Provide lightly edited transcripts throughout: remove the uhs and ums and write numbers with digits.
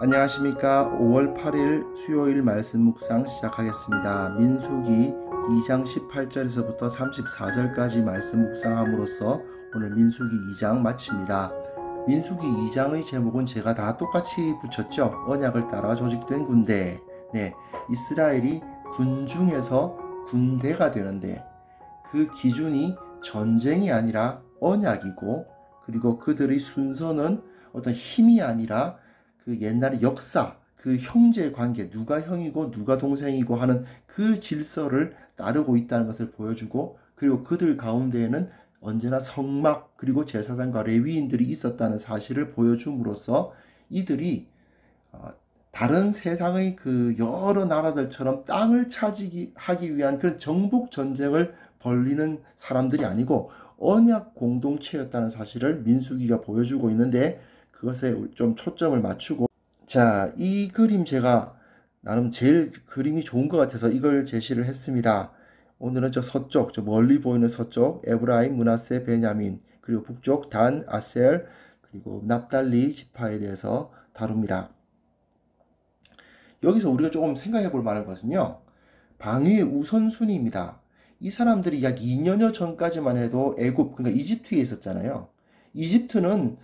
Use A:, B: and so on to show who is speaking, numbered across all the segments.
A: 안녕하십니까. 5월 8일 수요일 말씀 묵상 시작하겠습니다. 민수기 2장 18절에서부터 34절까지 말씀 묵상함으로써 오늘 민수기 2장 마칩니다. 민수기 2장의 제목은 제가 다 똑같이 붙였죠. 언약을 따라 조직된 군대. 네, 이스라엘이 군 중에서 군대가 되는데 그 기준이 전쟁이 아니라 언약이고, 그리고 그들의 순서는 어떤 힘이 아니라 그 옛날의 역사, 그 형제 관계, 누가 형이고 누가 동생이고 하는 그 질서를 따르고 있다는 것을 보여주고, 그리고 그들 가운데에는 언제나 성막 그리고 제사장과 레위인들이 있었다는 사실을 보여줌으로써 이들이 다른 세상의 그 여러 나라들처럼 땅을 차지하기 위한 그런 정복 전쟁을 벌리는 사람들이 아니고 언약 공동체였다는 사실을 민수기가 보여주고 있는데, 그것에 좀 초점을 맞추고, 자, 이 그림 제가 나름 제일 그림이 좋은 것 같아서 이걸 제시를 했습니다. 오늘은 저 서쪽, 저 멀리 보이는 서쪽 에브라임, 므낫세, 베냐민, 그리고 북쪽 단, 아셀, 그리고 납달리 지파에 대해서 다룹니다. 여기서 우리가 조금 생각해 볼 만한 것은요, 방위의 우선순위입니다. 이 사람들이 약 2년여 전까지만 해도 애굽, 그러니까 이집트에 있었잖아요. 이집트는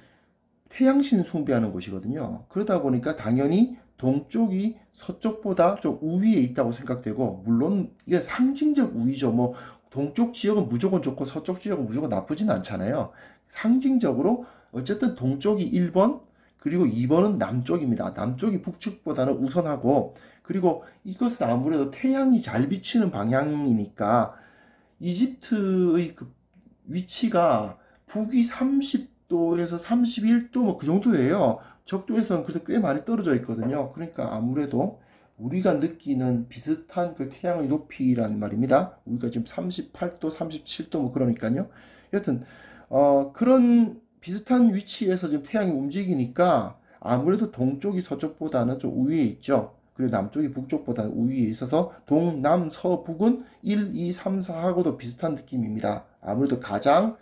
A: 태양신 숭배하는 곳이거든요. 그러다 보니까 당연히 동쪽이 서쪽보다 좀 우위에 있다고 생각되고, 물론 이게 상징적 우위죠. 뭐 동쪽 지역은 무조건 좋고 서쪽 지역은 무조건 나쁘진 않잖아요. 상징적으로 어쨌든 동쪽이 1번, 그리고 2번은 남쪽입니다. 남쪽이 북측보다는 우선하고, 그리고 이것은 아무래도 태양이 잘 비치는 방향이니까 이집트의 그 위치가 북위 30도에서 31도 뭐 그 정도예요. 적도에서는 그래도 꽤 많이 떨어져 있거든요. 그러니까 아무래도 우리가 느끼는 비슷한 그 태양의 높이란 말입니다. 우리가 지금 38도, 37도 뭐 그러니까요. 여튼 그런 비슷한 위치에서 지금 태양이 움직이니까 아무래도 동쪽이 서쪽보다는 좀 우위에 있죠. 그리고 남쪽이 북쪽보다는 우위에 있어서 동, 남, 서, 북은 1, 2, 3, 4하고도 비슷한 느낌입니다. 아무래도 가장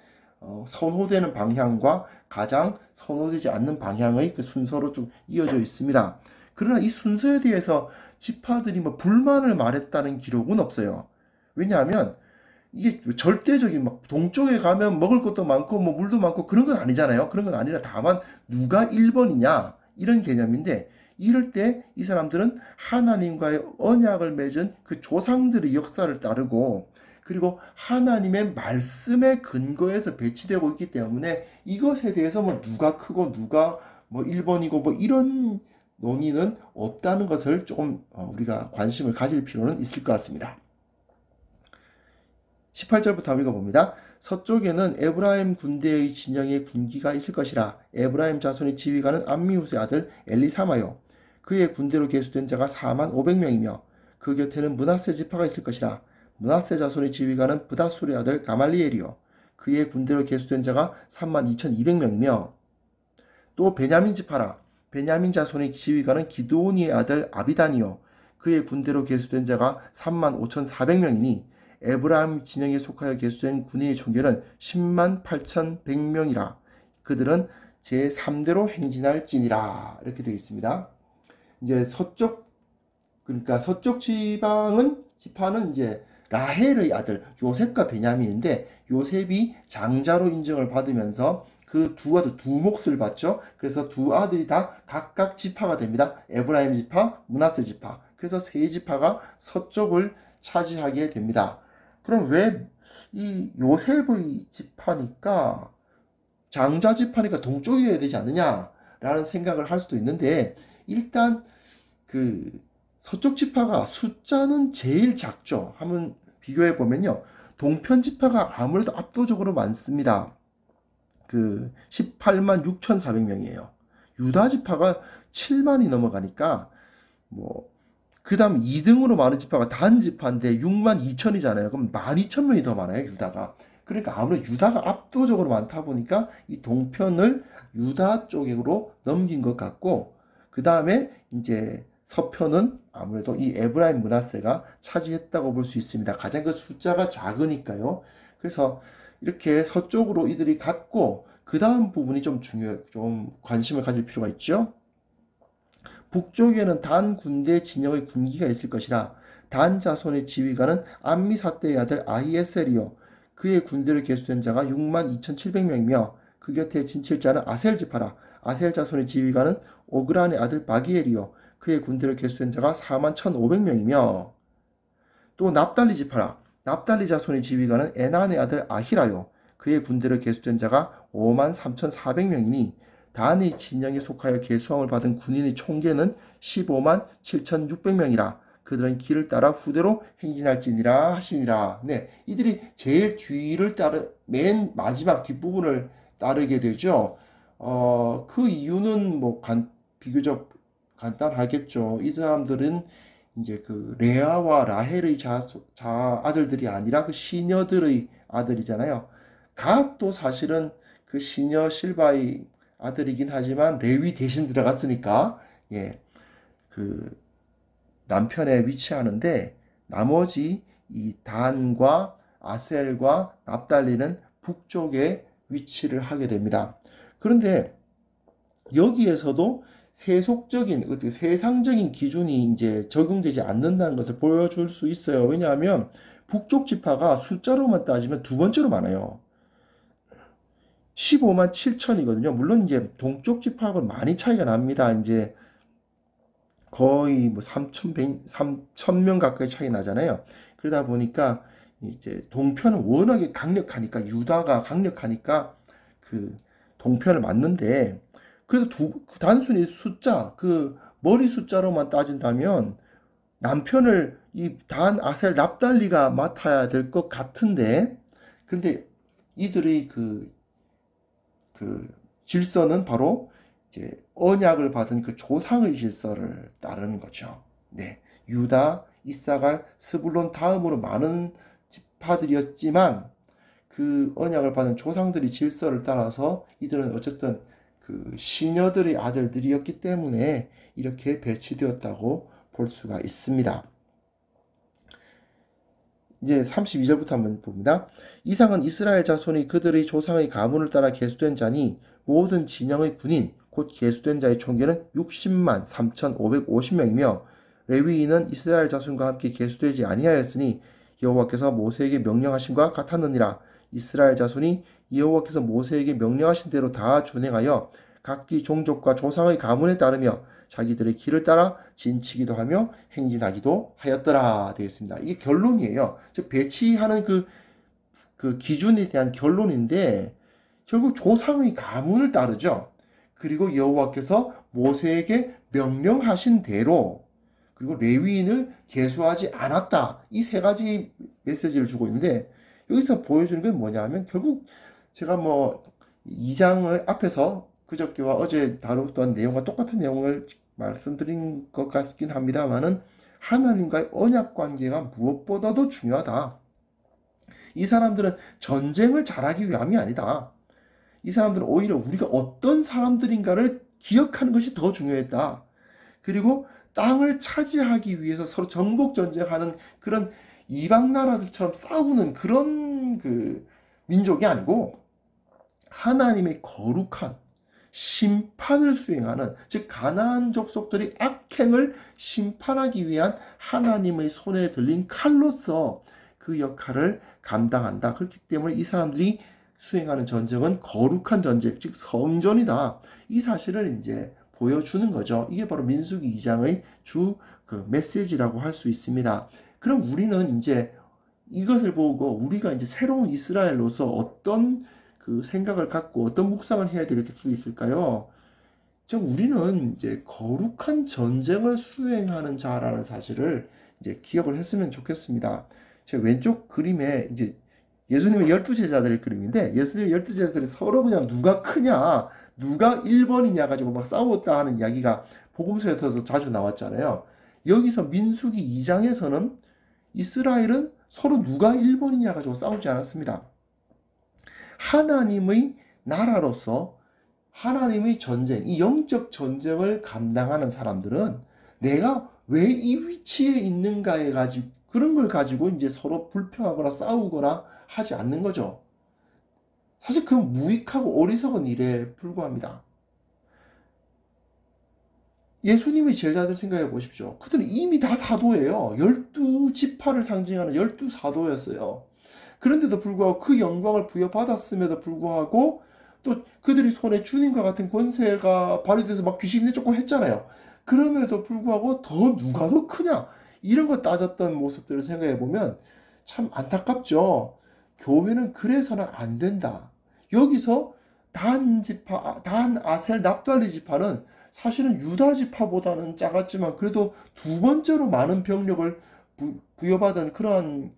A: 선호되는 방향과 가장 선호되지 않는 방향의 그 순서로 좀 이어져 있습니다. 그러나 이 순서에 대해서 지파들이 뭐 불만을 말했다는 기록은 없어요. 왜냐하면 이게 절대적인 막 동쪽에 가면 먹을 것도 많고 뭐 물도 많고 그런 건 아니잖아요. 그런 건 아니라 다만 누가 1번이냐 이런 개념인데, 이럴 때 이 사람들은 하나님과의 언약을 맺은 그 조상들의 역사를 따르고, 그리고 하나님의 말씀의 근거에서 배치되고 있기 때문에 이것에 대해서 뭐 누가 크고 누가 뭐 1번이고 뭐 이런 논의는 없다는 것을 조금 우리가 관심을 가질 필요는 있을 것 같습니다. 18절부터 한번 읽어봅니다. 서쪽에는 에브라임 군대의 진영의 군기가 있을 것이라. 에브라임 자손의 지휘관은 암미후스의 아들 엘리사마요. 그의 군대로 계수된 자가 4만 500명이며 그 곁에는 므낫세 지파가 있을 것이라. 므낫세 자손의 지휘관은 브다술의 아들 가말리엘이요. 그의 군대로 계수된 자가 3만 2200명이며 또 베냐민 지파라. 베냐민 자손의 지휘관은 기드오니의 아들 아비단이요. 그의 군대로 계수된 자가 3만 5400명이니 에브라임 진영에 속하여 계수된 군인의 총계는 10만 8100명이라. 그들은 제3대로 행진할지니라. 이렇게 되어 있습니다. 이제 서쪽, 그러니까 서쪽 지파는 이제 라헬의 아들 요셉과 베냐민인데, 요셉이 장자로 인정을 받으면서 그 두 아들 두 몫을 받죠. 그래서 두 아들이 다 각각 지파가 됩니다. 에브라임 지파, 므낫세 지파. 그래서 세 지파가 서쪽을 차지하게 됩니다. 그럼 왜 이 요셉의 지파니까, 장자 지파니까 동쪽이어야 되지 않느냐라는 생각을 할 수도 있는데, 일단 그 서쪽 지파가 숫자는 제일 작죠. 한번 비교해 보면요, 동편 지파가 아무래도 압도적으로 많습니다. 그 18만 6,400명이에요. 유다 지파가 7만이 넘어가니까 뭐 그 다음 2등으로 많은 지파가 단 지파인데 6만 2천이잖아요. 그럼 12,000명이 더 많아요, 유다가. 그러니까 아무래도 유다가 압도적으로 많다 보니까 이 동편을 유다 쪽으로 넘긴 것 같고, 그 다음에 이제 서편은 아무래도 이 에브라임 므낫세가 차지했다고 볼 수 있습니다. 가장 그 숫자가 작으니까요. 그래서 이렇게 서쪽으로 이들이 갔고, 그 다음 부분이 좀 중요해요. 좀 관심을 가질 필요가 있죠. 북쪽에는 단 군대 진영의 군기가 있을 것이라. 단 자손의 지휘관은 암미사대의 아들 아히에셀이요 그의 군대로 계수된 자가 62,700명이며 그 곁에 진칠자는 아셀 지파라. 아셀 자손의 지휘관은 오그란의 아들 바기엘이요 그의 군대로 계수된 자가 41,500명이며 또 납달리 지파라. 납달리 자손의 지휘관은 에난의 아들 아히라요 그의 군대로 계수된 자가 53,400명이니 단의 진영에 속하여 계수함을 받은 군인의 총계는 157,600명이라. 그들은 길을 따라 후대로 행진할지니라 하시니라. 네, 이들이 제일 뒤를 맨 마지막 뒷부분을 따르게 되죠. 그 이유는 뭐 비교적 간단하겠죠. 이 사람들은 이제 그 레아와 라헬의 아들들이 아니라 그 시녀들의 아들이잖아요. 갓도 사실은 그 시녀 실바의 아들이긴 하지만 레위 대신 들어갔으니까 예, 그 남편에 위치하는데 나머지 이 단과 아셀과 납달리는 북쪽에 위치를 하게 됩니다. 그런데 여기에서도 세속적인 세상적인 기준이 이제 적용되지 않는다는 것을 보여줄 수 있어요. 왜냐하면 북쪽 지파가 숫자로만 따지면 두 번째로 많아요. 15만 7천이거든요. 물론 이제 동쪽 지파하고 많이 차이가 납니다. 이제 거의 뭐 3,100명 가까이 차이 나잖아요. 그러다 보니까 이제 동편은 워낙에 강력하니까 유다가 강력하니까 그 동편을 맞는데 그래도 단순히 숫자 그 머리 숫자로만 따진다면 남편을 이 단 아셀 납달리가 맡아야 될 것 같은데 근데 이들의 그 질서는 바로 이제 언약을 받은 그 조상의 질서를 따르는 거죠. 네, 유다, 이사갈, 스불론 다음으로 많은 지파들이었지만 그 언약을 받은 조상들의 질서를 따라서 이들은 어쨌든 그 시녀들의 아들들이었기 때문에 이렇게 배치되었다고 볼 수가 있습니다. 이제 32절부터 한번 봅니다. 이상은 이스라엘 자손이 그들의 조상의 가문을 따라 계수된 자니 모든 진영의 군인 곧 계수된 자의 총계는 60만 3,550명이며 레위인은 이스라엘 자손과 함께 계수되지 아니하였으니 여호와께서 모세에게 명령하신과 같았느니라. 이스라엘 자손이 여호와께서 모세에게 명령하신 대로 다 준행하여 각기 종족과 조상의 가문에 따르며 자기들의 길을 따라 진치기도 하며 행진하기도 하였더라 되어 있습니다. 이게 결론이에요. 즉 배치하는 그 기준에 대한 결론인데 결국 조상의 가문을 따르죠. 그리고 여호와께서 모세에게 명령하신 대로 그리고 레위인을 계수하지 않았다. 이 세 가지 메시지를 주고 있는데 여기서 보여주는 게 뭐냐면 결국 제가 뭐 2장을 앞에서 그저께와 어제 다뤘던 내용과 똑같은 내용을 말씀드린 것 같긴 합니다만은 하나님과의 언약 관계가 무엇보다도 중요하다. 이 사람들은 전쟁을 잘하기 위함이 아니다. 이 사람들은 오히려 우리가 어떤 사람들인가를 기억하는 것이 더 중요했다. 그리고 땅을 차지하기 위해서 서로 정복 전쟁하는 그런 이방 나라들처럼 싸우는 그런 그 민족이 아니고 하나님의 거룩한 심판을 수행하는 즉 가나안 족속들이 악행을 심판하기 위한 하나님의 손에 들린 칼로서 그 역할을 감당한다. 그렇기 때문에 이 사람들이 수행하는 전쟁은 거룩한 전쟁, 즉 성전이다. 이 사실을 이제 보여주는 거죠. 이게 바로 민수기 2장의 그 메시지라고 할 수 있습니다. 그럼 우리는 이제 이것을 보고 우리가 이제 새로운 이스라엘로서 어떤 그 생각을 갖고 어떤 묵상을 해야 될 수 있을까요? 즉 우리는 이제 거룩한 전쟁을 수행하는 자라는 사실을 이제 기억을 했으면 좋겠습니다. 제 왼쪽 그림에 이제 예수님의 12제자들의 그림인데 예수님의 12제자들이 서로 그냥 누가 크냐 누가 1번이냐 가지고 막 싸웠다 하는 이야기가 복음서에서 자주 나왔잖아요. 여기서 민수기 2장에서는 이스라엘은 서로 누가 1번이냐 가지고 싸우지 않았습니다. 하나님의 나라로서 하나님의 전쟁, 이 영적 전쟁을 감당하는 사람들은 내가 왜 이 위치에 있는가에 가지고 그런 걸 가지고 이제 서로 불평하거나 싸우거나 하지 않는 거죠. 사실 그건 무익하고 어리석은 일에 불과합니다. 예수님의 제자들 생각해 보십시오. 그들은 이미 다 사도예요. 12지파를 상징하는 12사도였어요. 그런데도 불구하고 그 영광을 부여받았음에도 불구하고 또 그들이 손에 주님과 같은 권세가 발휘돼서 막 귀신이 내쫓고 했잖아요. 그럼에도 불구하고 더 누가 더 크냐? 이런 거 따졌던 모습들을 생각해 보면 참 안타깝죠. 교회는 그래서는 안 된다. 여기서 단 지파, 단 아셀 납달리 지파는 사실은 유다 지파보다는 작았지만 그래도 두 번째로 많은 병력을 부여받은 그러한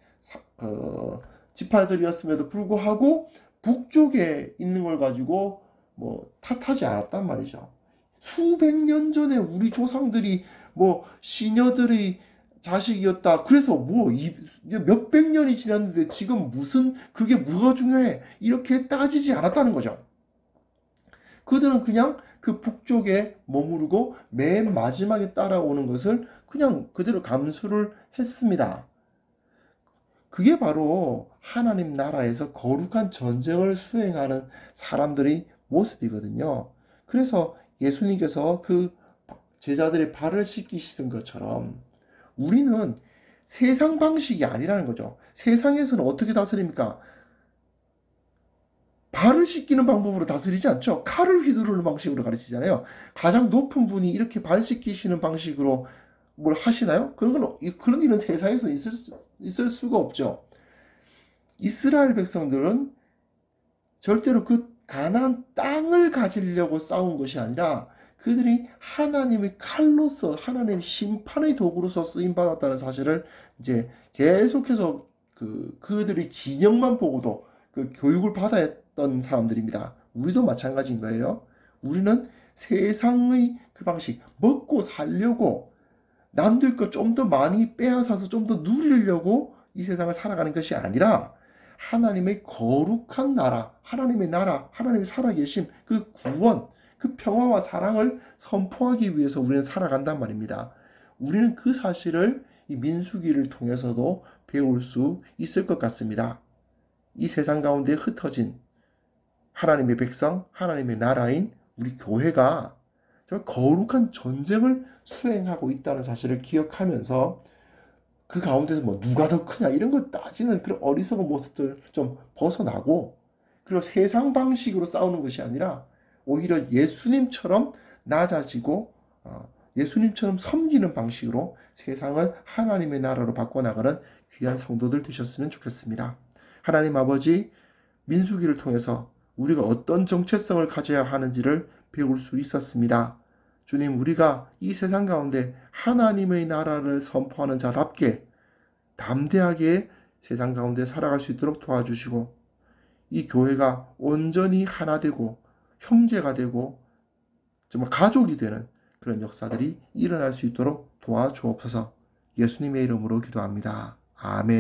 A: 지파들이었음에도 불구하고 북쪽에 있는 걸 가지고 뭐 탓하지 않았단 말이죠. 수백 년 전에 우리 조상들이 뭐 시녀들의 자식이었다. 그래서 뭐 몇백 년이 지났는데 지금 무슨 그게 뭐가 중요해? 이렇게 따지지 않았다는 거죠. 그들은 그냥 그 북쪽에 머무르고 맨 마지막에 따라오는 것을 그냥 그대로 감수를 했습니다. 그게 바로 하나님 나라에서 거룩한 전쟁을 수행하는 사람들의 모습이거든요. 그래서 예수님께서 그 제자들의 발을 씻기신 것처럼 우리는 세상 방식이 아니라는 거죠. 세상에서는 어떻게 다스립니까? 발을 씻기는 방법으로 다스리지 않죠. 칼을 휘두르는 방식으로 가르치잖아요. 가장 높은 분이 이렇게 발 씻기시는 방식으로 뭘 하시나요? 그런 일은 세상에서 있을 수가 없죠. 이스라엘 백성들은 절대로 그 가나안 땅을 가지려고 싸운 것이 아니라 그들이 하나님의 칼로서 하나님의 심판의 도구로서 쓰임 받았다는 사실을 이제 계속해서 그들의 진영만 보고도 그 교육을 받아야 했던 사람들입니다. 우리도 마찬가지인 거예요. 우리는 세상의 그 방식, 먹고 살려고 남들 거 좀 더 많이 빼앗아서 좀 더 누리려고 이 세상을 살아가는 것이 아니라 하나님의 거룩한 나라, 하나님의 살아계심, 그 구원, 그 평화와 사랑을 선포하기 위해서 우리는 살아간단 말입니다. 우리는 그 사실을 이 민수기를 통해서도 배울 수 있을 것 같습니다. 이 세상 가운데 흩어진 하나님의 백성, 하나님의 나라인 우리 교회가 정말 거룩한 전쟁을 수행하고 있다는 사실을 기억하면서 그 가운데서 뭐 누가 더 크냐 이런 거 따지는 그런 어리석은 모습들 좀 벗어나고 그리고 세상 방식으로 싸우는 것이 아니라 오히려 예수님처럼 낮아지고 예수님처럼 섬기는 방식으로 세상을 하나님의 나라로 바꿔나가는 귀한 성도들 되셨으면 좋겠습니다. 하나님 아버지, 민수기를 통해서 우리가 어떤 정체성을 가져야 하는지를 배울 수 있었습니다. 주님, 우리가 이 세상 가운데 하나님의 나라를 선포하는 자답게 담대하게 세상 가운데 살아갈 수 있도록 도와주시고 이 교회가 온전히 하나 되고 형제가 되고 정말 가족이 되는 그런 역사들이 일어날 수 있도록 도와주옵소서. 예수님의 이름으로 기도합니다. 아멘.